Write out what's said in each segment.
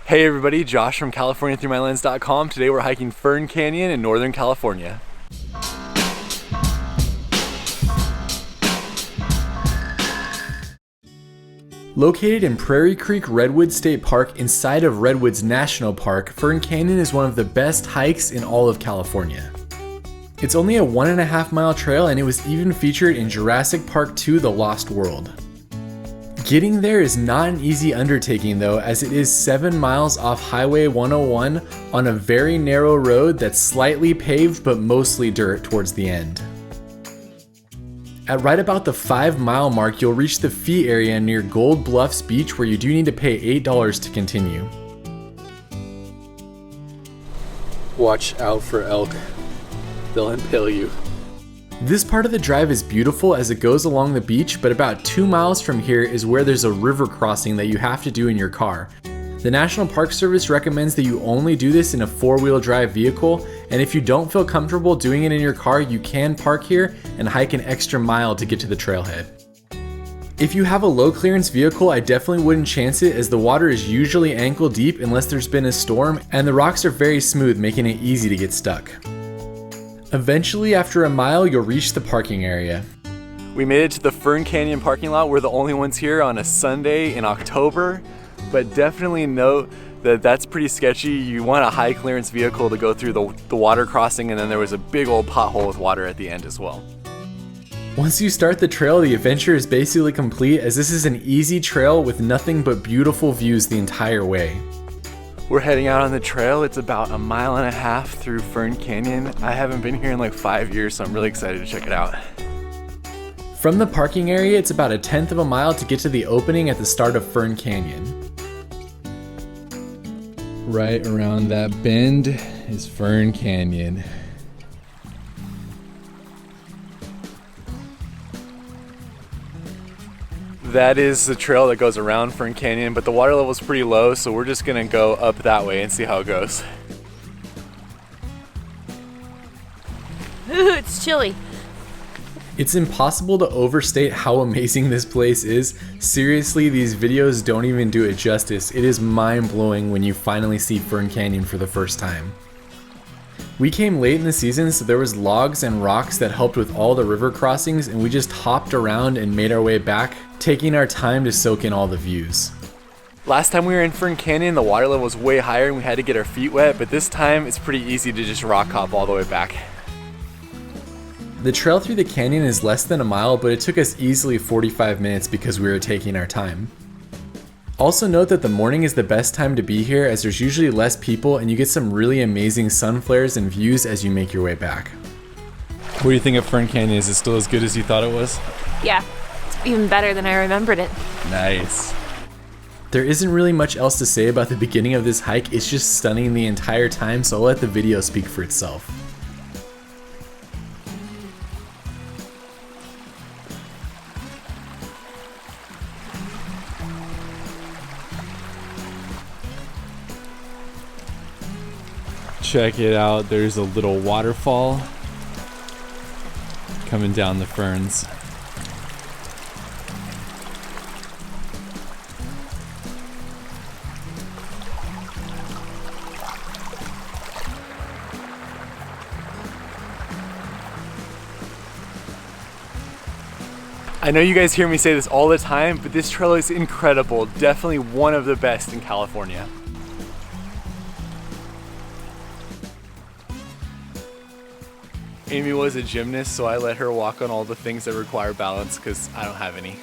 Hey everybody, Josh from CaliforniaThroughMyLens.com. Today we're hiking Fern Canyon in Northern California. Located in Prairie Creek Redwoods State Park inside of Redwoods National Park, Fern Canyon is one of the best hikes in all of California. It's only a 1.5 mile trail, and it was even featured in Jurassic Park 2: The Lost World. Getting there is not an easy undertaking though, as it is 7 miles off Highway 101 on a very narrow road that's slightly paved but mostly dirt towards the end. At right about the 5 mile mark, you'll reach the fee area near Gold Bluffs Beach, where you do need to pay $8 to continue. Watch out for elk. They'll impale you. This part of the drive is beautiful as it goes along the beach, but about 2 miles from here is where there's a river crossing that you have to do in your car. The National Park Service recommends that you only do this in a 4-wheel drive vehicle, and if you don't feel comfortable doing it in your car, you can park here and hike an extra mile to get to the trailhead. If you have a low clearance vehicle, I definitely wouldn't chance it, as the water is usually ankle deep unless there's been a storm, and the rocks are very smooth, making it easy to get stuck. Eventually, after a mile, you'll reach the parking area. We made it to the Fern Canyon parking lot. We're the only ones here on a Sunday in October, but definitely note that that's pretty sketchy. You want a high clearance vehicle to go through the water crossing, and then there was a big old pothole with water at the end as well. Once you start the trail, the adventure is basically complete, as this is an easy trail with nothing but beautiful views the entire way. We're heading out on the trail. It's about 1.5 miles through Fern Canyon. I haven't been here in like 5 years, so I'm really excited to check it out. From the parking area, it's about 1/10 of a mile to get to the opening at the start of Fern Canyon. Right around that bend is Fern Canyon. That is the trail that goes around Fern Canyon, but the water level is pretty low, so we're just gonna go up that way and see how it goes. Ooh, it's chilly. It's impossible to overstate how amazing this place is. Seriously, these videos don't even do it justice. It is mind-blowing when you finally see Fern Canyon for the first time. We came late in the season, so there was logs and rocks that helped with all the river crossings, and we just hopped around and made our way back, taking our time to soak in all the views. Last time we were in Fern Canyon, the water level was way higher and we had to get our feet wet, but this time it's pretty easy to just rock hop all the way back. The trail through the canyon is less than a mile, but it took us easily 45 minutes because we were taking our time. Also note that the morning is the best time to be here, as there's usually less people and you get some really amazing sun flares and views as you make your way back. What do you think of Fern Canyon? Is it still as good as you thought it was? Yeah, it's even better than I remembered it. Nice. There isn't really much else to say about the beginning of this hike. It's just stunning the entire time, so I'll let the video speak for itself. Check it out, there's a little waterfall coming down the ferns. I know you guys hear me say this all the time, but this trail is incredible. Definitely one of the best in California. Amy was a gymnast, so I let her walk on all the things that require balance because I don't have any.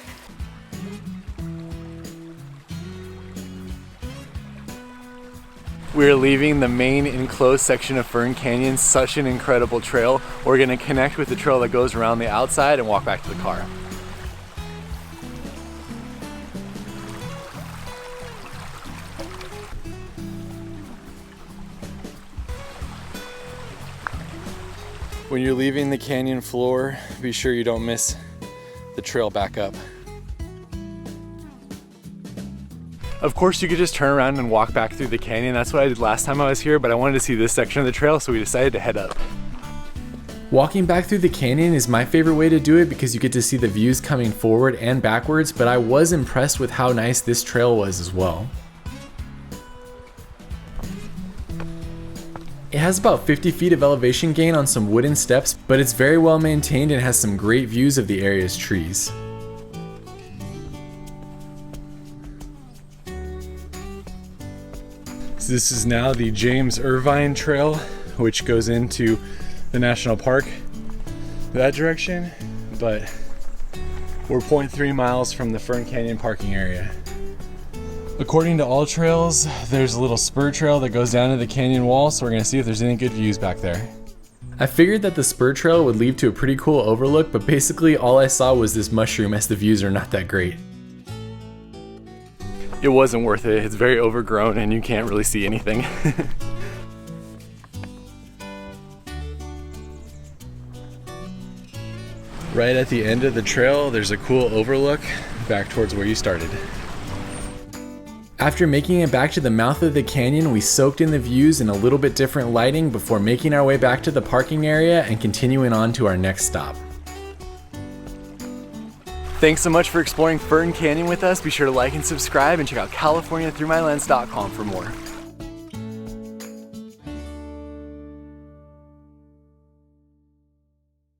We're leaving the main enclosed section of Fern Canyon. Such an incredible trail. We're gonna connect with the trail that goes around the outside and walk back to the car. When you're leaving the canyon floor, be sure you don't miss the trail back up. Of course, you could just turn around and walk back through the canyon. That's what I did last time I was here, but I wanted to see this section of the trail, so we decided to head up. Walking back through the canyon is my favorite way to do it because you get to see the views coming forward and backwards, but I was impressed with how nice this trail was as well. It has about 50 feet of elevation gain on some wooden steps, but it's very well maintained and has some great views of the area's trees. So this is now the James Irvine Trail, which goes into the national park that direction, but we're 0.3 miles from the Fern Canyon parking area. According to all trails, there's a little spur trail that goes down to the canyon wall, so we're gonna see if there's any good views back there. I figured that the spur trail would lead to a pretty cool overlook, but basically all I saw was this mushroom, as the views are not that great. It wasn't worth it. It's very overgrown and you can't really see anything. Right at the end of the trail, there's a cool overlook back towards where you started. After making it back to the mouth of the canyon, we soaked in the views in a little bit different lighting before making our way back to the parking area and continuing on to our next stop. Thanks so much for exploring Fern Canyon with us. Be sure to like and subscribe and check out CaliforniaThroughMyLens.com for more.